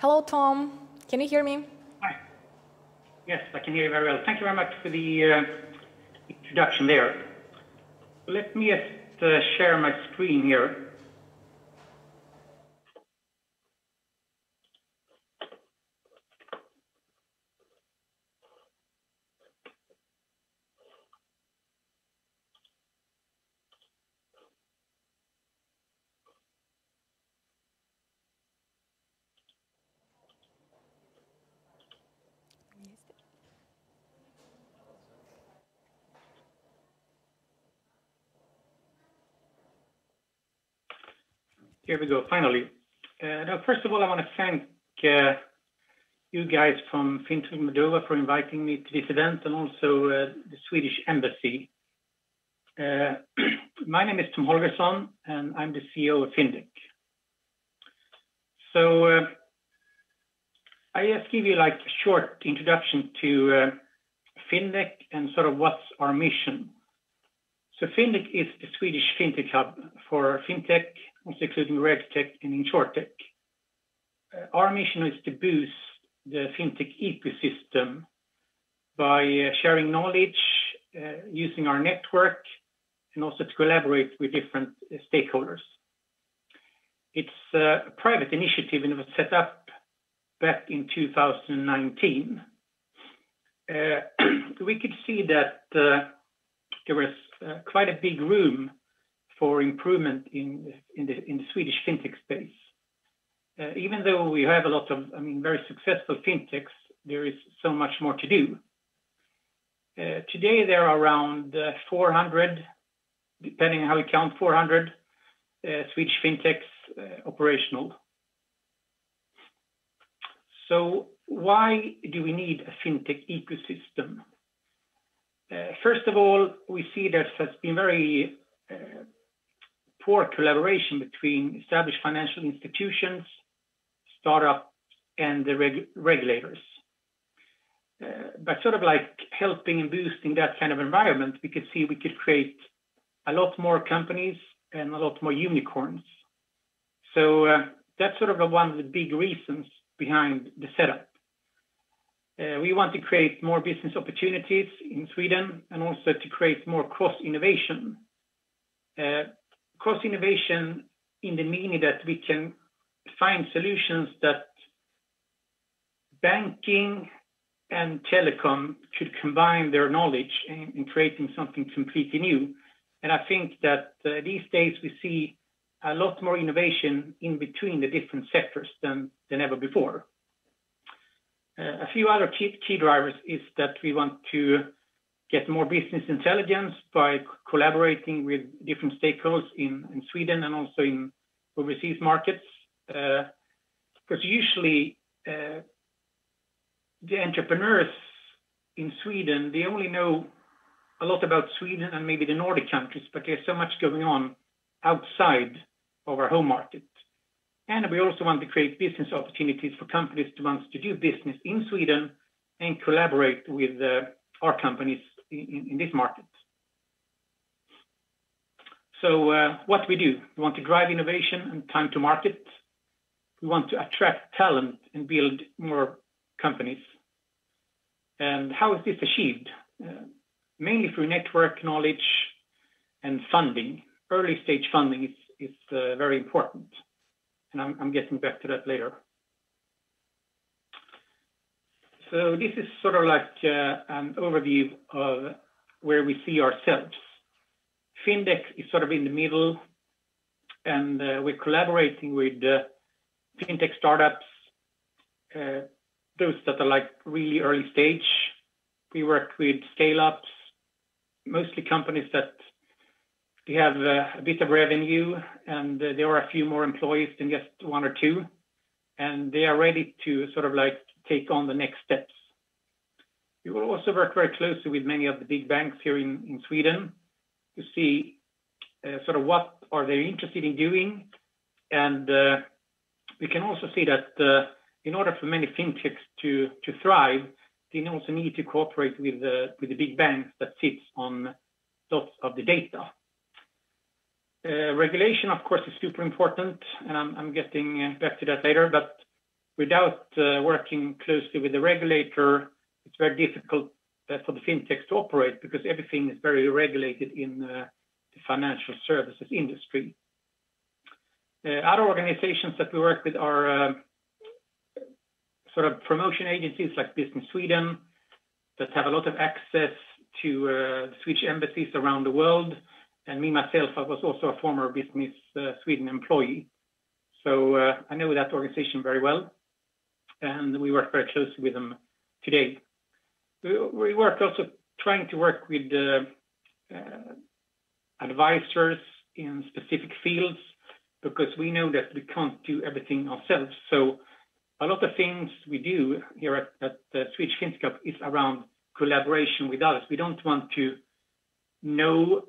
Hello, Tom. Can you hear me? Hi. Yes, I can hear you very well. Thank you very much for the introduction there. Let me just share my screen here. Here we go, finally. Now, first of all, I want to thank you guys from Fintech Moldova for inviting me to this event, and also the Swedish Embassy. My name is Tom Holgersson, and I'm the CEO of Findec. So I just give you like a short introduction to Findec and sort of what's our mission. So Findec is the Swedish fintech hub for fintech, also including RegTech and InsurTech. Our mission is to boost the fintech ecosystem by sharing knowledge, using our network, and also to collaborate with different stakeholders. It's a private initiative and it was set up back in 2019. We could see that there was quite a big room for improvement in the Swedish fintech space. Even though we have a lot of, very successful fintechs, there is so much more to do. Today there are around 400, depending on how we count, 400 Swedish fintechs operational. So why do we need a fintech ecosystem? First of all, we see there has been very poor collaboration between established financial institutions, startups, and the regulators. By sort of like helping and boosting that kind of environment, we could see we could create a lot more companies and a lot more unicorns. So that's sort of one of the big reasons behind the setup. We want to create more business opportunities in Sweden and also to create more cross-innovation. Cross-innovation in the meaning that we can find solutions that banking and telecom could combine their knowledge in creating something completely new. And I think that these days we see a lot more innovation in between the different sectors than ever before. A few other key drivers is that we want to get more business intelligence by collaborating with different stakeholders in Sweden and also in overseas markets. Because usually the entrepreneurs in Sweden, they only know a lot about Sweden and maybe the Nordic countries, but there's so much going on outside of our home market. And we also want to create business opportunities for companies who want to do business in Sweden and collaborate with our companies in this market. So what we do, we want to drive innovation and time to market. We want to attract talent and build more companies. And how is this achieved? Mainly through network knowledge and funding. Early stage funding is very important. And I'm getting back to that later. So this is sort of like an overview of where we see ourselves. Findec is sort of in the middle, and we're collaborating with fintech startups, those that are like really early stage. We work with scale-ups, mostly companies that they have a bit of revenue, and there are a few more employees than just one or two, and they are ready to sort of like take on the next steps. We will also work very closely with many of the big banks here in Sweden to see sort of what are they interested in doing. And we can also see that in order for many fintechs to thrive, they also need to cooperate with the big banks that sits on lots of the data. Regulation, of course, is super important, and I'm getting back to that later, but without working closely with the regulator, it's very difficult for the fintechs to operate because everything is very regulated in the financial services industry. Other organizations that we work with are sort of promotion agencies like Business Sweden that have a lot of access to the Swedish embassies around the world. And me, myself, I was also a former Business Sweden employee. So I know that organization very well. And we work very closely with them today. We work also trying to work with advisors in specific fields because we know that we can't do everything ourselves. So a lot of things we do here at the Swedish Fintech is around collaboration with others. We don't want to know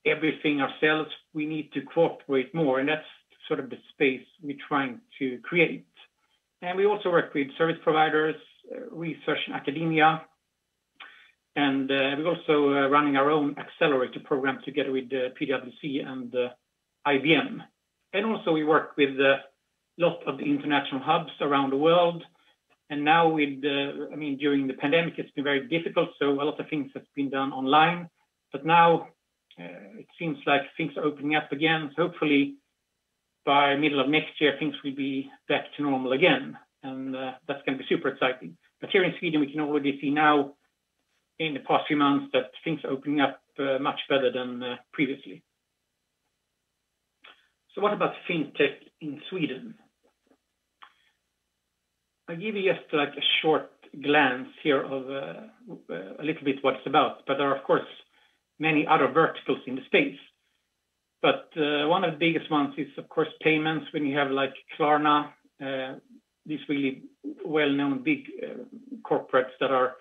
everything ourselves. We need to cooperate more, and that's sort of the space we're trying to create. And we also work with service providers, research and academia, and we're also running our own accelerator program together with PwC and IBM. And also we work with a lot of the international hubs around the world. And now with, during the pandemic, it's been very difficult. So a lot of things have been done online. But now it seems like things are opening up again. So hopefully by middle of next year, things will be back to normal again. And that's going to be super exciting. But here in Sweden, we can already see now in the past few months that things are opening up much better than previously. So what about fintech in Sweden? I'll give you just like a short glance here of a little bit what it's about, but there are of course many other verticals in the space. But one of the biggest ones is of course payments. When you have like Klarna, these really well-known big corporates that are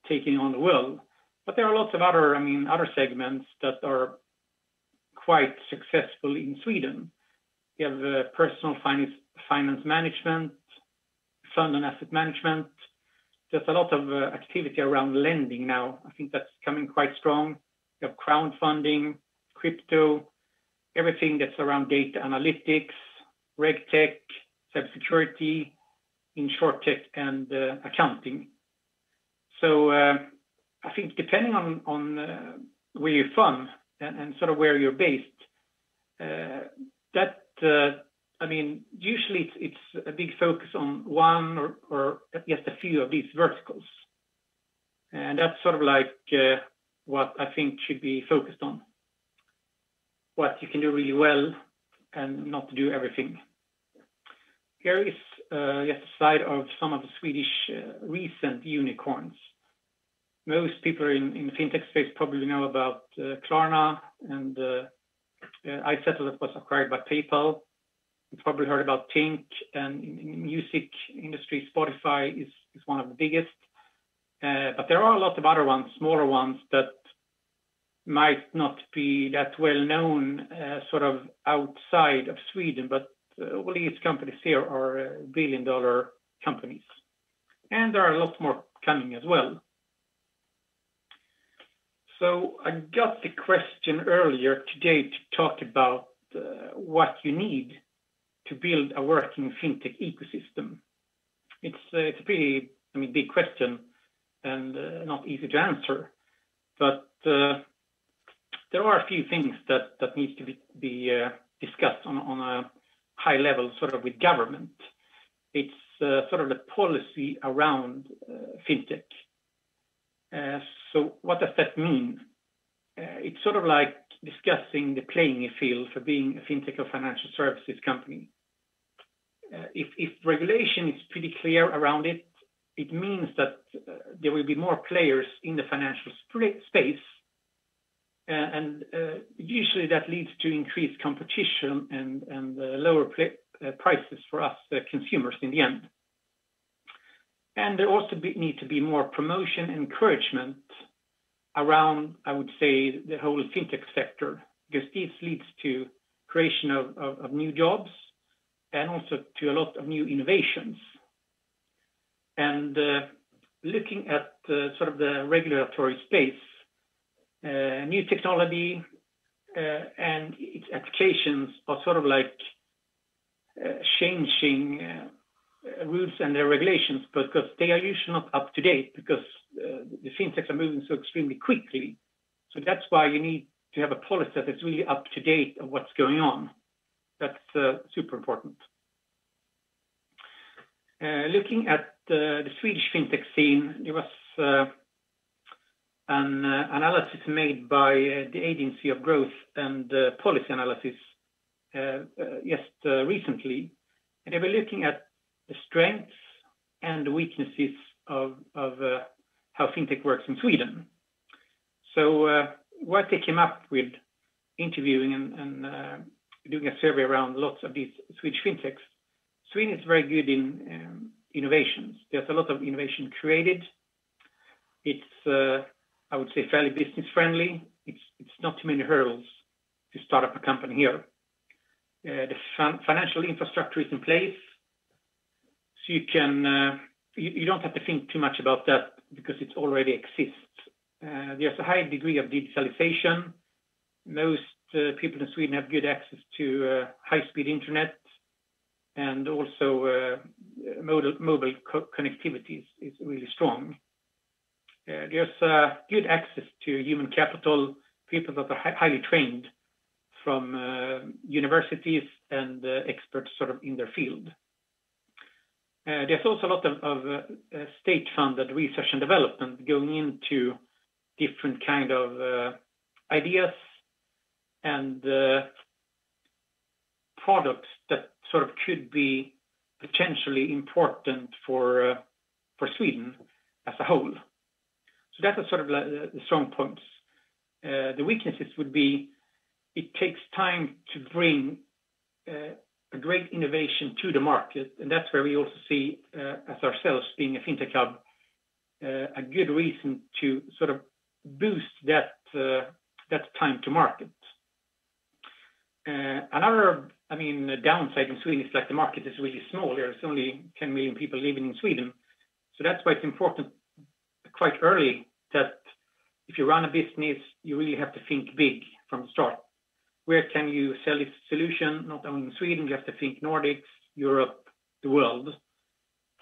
taking on the world. But there are lots of other, other segments that are quite successful in Sweden. You have personal finance management, fund and asset management. There's a lot of activity around lending now. I think that's coming quite strong. You have crowdfunding, crypto, everything that's around data analytics, regtech, cybersecurity, insurtech, and accounting. So I think depending on where you're from and sort of where you're based, usually it's a big focus on one or just a few of these verticals. And that's sort of like what I think should be focused on. What you can do really well and not to do everything. Here is just a slide of some of the Swedish recent unicorns. Most people in the fintech space probably know about Klarna and iZettle that was acquired by PayPal. You've probably heard about Tink, and in the music industry, Spotify is one of the biggest. But there are a lot of other ones, smaller ones that might not be that well known sort of outside of Sweden, but all these companies here are billion-dollar companies. And there are a lot more coming as well. So I got the question earlier today to talk about what you need to build a working fintech ecosystem. It's a pretty big question and not easy to answer. But there are a few things that needs to be discussed on a high level, sort of with government. It's sort of the policy around fintech. So what does that mean? It's sort of like discussing the playing field for being a fintech or financial services company. If regulation is pretty clear around it, it means that there will be more players in the financial space. And usually that leads to increased competition and lower prices for us consumers in the end. And there also need to be more promotion and encouragement around, I would say, the whole fintech sector, because this leads to creation of new jobs and also to a lot of new innovations. And looking at sort of the regulatory space, new technology and its applications are sort of like changing rules and their regulations, because they are usually not up to date, because the fintechs are moving so extremely quickly. So that's why you need to have a policy that is really up to date of what's going on. That's super important. Looking at the Swedish fintech scene, there was an analysis made by the Agency of Growth and Policy Analysis just recently, and they were looking at the strengths and the weaknesses of how fintech works in Sweden. So what they came up with, interviewing and doing a survey around lots of these Swedish fintechs, Sweden is very good in innovations. There's a lot of innovation created. It's, I would say, fairly business friendly. It's not too many hurdles to start up a company here. The financial infrastructure is in place, so you can you don't have to think too much about that because it already exists. There's a high degree of digitalization. Most people in Sweden have good access to high-speed internet, and also mobile connectivity is really strong. There's good access to human capital, people that are highly trained from universities and experts sort of in their field. There's also a lot of state-funded research and development going into different kind of ideas and products that sort of could be potentially important for Sweden as a whole. So that's sort of the strong points. The weaknesses would be it takes time to bring a great innovation to the market, and that's where we also see, as ourselves being a fintech hub, a good reason to sort of boost that time to market. Another, downside in Sweden is like the market is really small. There's only 10 million people living in Sweden, so that's why it's important quite early that if you run a business, you really have to think big from the start. Where can you sell this solution? Not only in Sweden, you have to think Nordics, Europe, the world.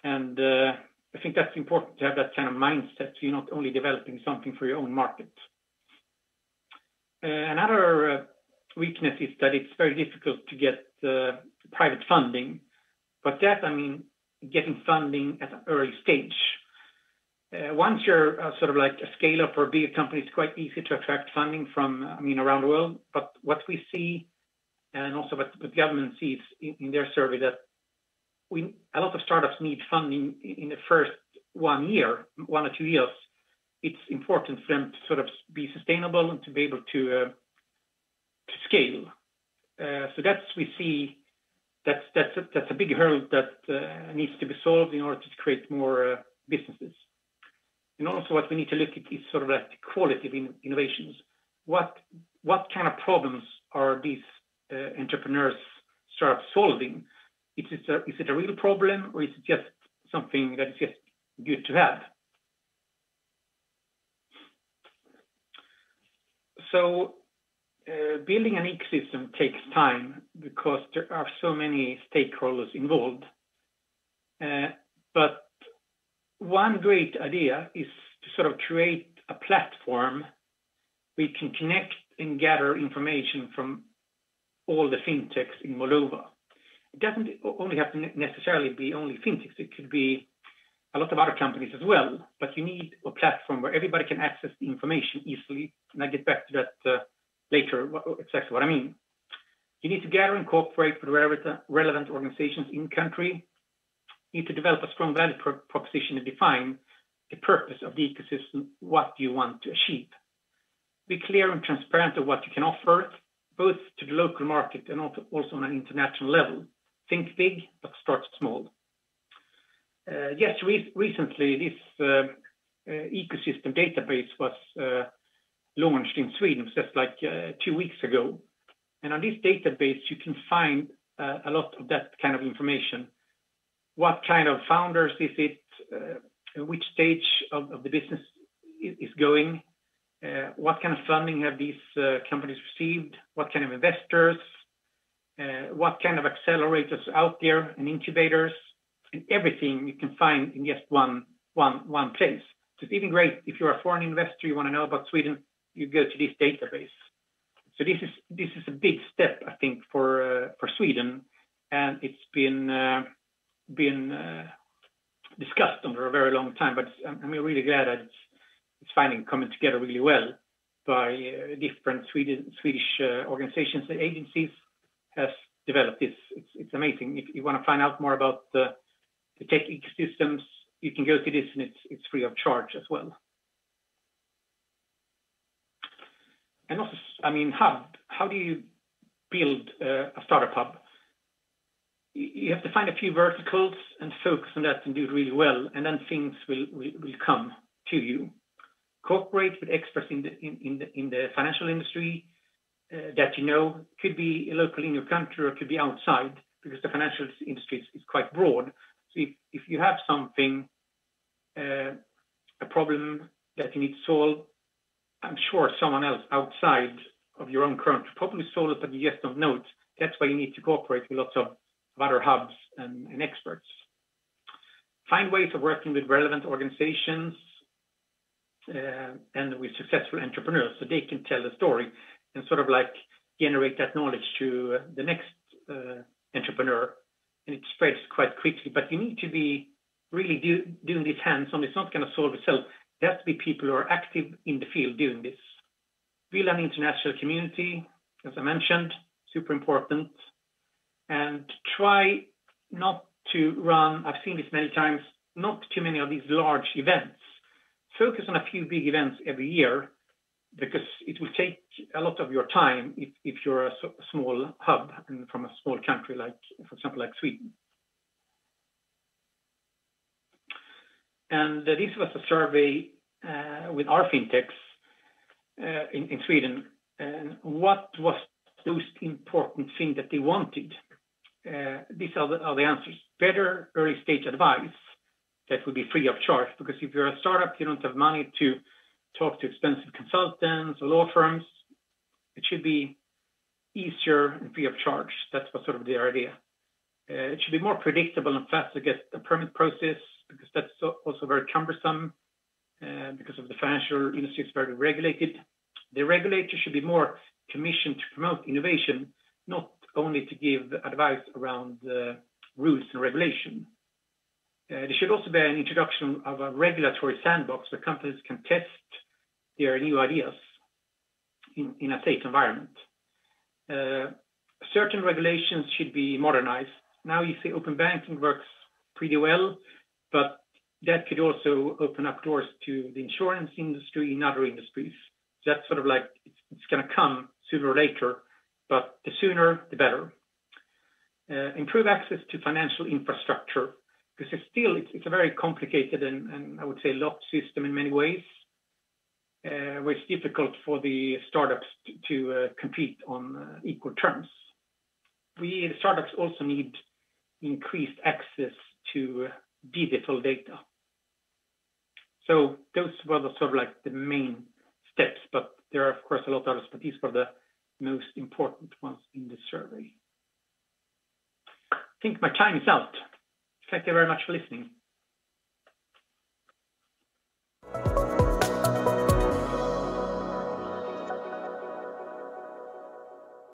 And I think that's important to have that kind of mindset. So you're not only developing something for your own market. Another weakness is that it's very difficult to get private funding. But that, getting funding at an early stage. Once you're sort of like a scale-up or a bigger company, it's quite easy to attract funding from, around the world. But what we see, and also what the government sees in their survey, that a lot of startups need funding in the first 1 year, 1 or 2 years. It's important for them to sort of be sustainable and to be able to scale. So we see that's a big hurdle that needs to be solved in order to create more businesses. And also what we need to look at is sort of like the quality of innovations. What kind of problems are these entrepreneurs start solving? Is it a real problem, or is it just something that is just good to have? So building an ecosystem takes time because there are so many stakeholders involved. But one great idea is to sort of create a platform where you can connect and gather information from all the fintechs in Moldova. It doesn't only have to necessarily be only fintechs. It could be a lot of other companies as well. But you need a platform where everybody can access the information easily. And I'll get back to that later, exactly what I mean. You need to gather and cooperate with relevant organizations in country. You need to develop a strong value proposition and define the purpose of the ecosystem, what you want to achieve. Be clear and transparent of what you can offer, both to the local market and also on an international level. Think big, but start small. Recently, this ecosystem database was launched in Sweden just like 2 weeks ago. And on this database, you can find a lot of that kind of information. What kind of founders is it? Which stage of the business is going? What kind of funding have these companies received? What kind of investors? What kind of accelerators out there and incubators? and everything you can find in just one place. So it's even great if you're a foreign investor, you want to know about Sweden, you go to this database. So this is a big step, I think, for Sweden, and it's been discussed under a very long time. But I'm really glad that it's finally coming together really well by different Swedish organizations and agencies has developed this. It's amazing. If you want to find out more about the tech ecosystems, you can go to this, and it's free of charge as well. And also, I mean, hub. How do you build a startup hub? You have to find a few verticals and focus on that and do it really well, and then things will come to you. Cooperate with experts in the financial industry that you know, could be local in your country or could be outside, because the financial industry is quite broad. So if you have something, a problem that you need to solve, I'm sure someone else outside of your own country probably solve it, but you just don't know it. That's why you need to cooperate with lots of other hubs and experts. Find ways of working with relevant organizations and with successful entrepreneurs, so they can tell the story and sort of like generate that knowledge to the next entrepreneur, and it spreads quite quickly. But you need to be really doing this hands-on. It's not going to solve itself. There has to be people who are active in the field doing this. Build an international community, as I mentioned, super important. And try not to run, I've seen this many times, not too many of these large events. Focus on a few big events every year, because it will take a lot of your time if you're a small hub and from a small country like, for example, like Sweden. And this was a survey with our fintechs in Sweden. And what was the most important thing that they wanted? These are the answers. Better early stage advice that would be free of charge, because if you're a startup, you don't have money to talk to expensive consultants or law firms. It should be easier and free of charge. That's what sort of the idea. It should be more predictable and fast to get a permit process, because that's also very cumbersome because of the financial industry is very regulated. The regulator should be more commissioned to promote innovation, not only to give advice around rules and regulation. There should also be an introduction of a regulatory sandbox where companies can test their new ideas in a safe environment. Certain regulations should be modernized. Now you see open banking works pretty well, but that could also open up doors to the insurance industry and other industries. So that's sort of like, it's going to come sooner or later, but the sooner, the better. Improve access to financial infrastructure, because it's a very complicated and I would say locked system in many ways, where it's difficult for the startups to compete on equal terms. The startups also need increased access to digital data. So those were the sort of like the main steps, but there are of course a lot of others, but these were the most important ones in the survey. I think my time is out. Thank you very much for listening.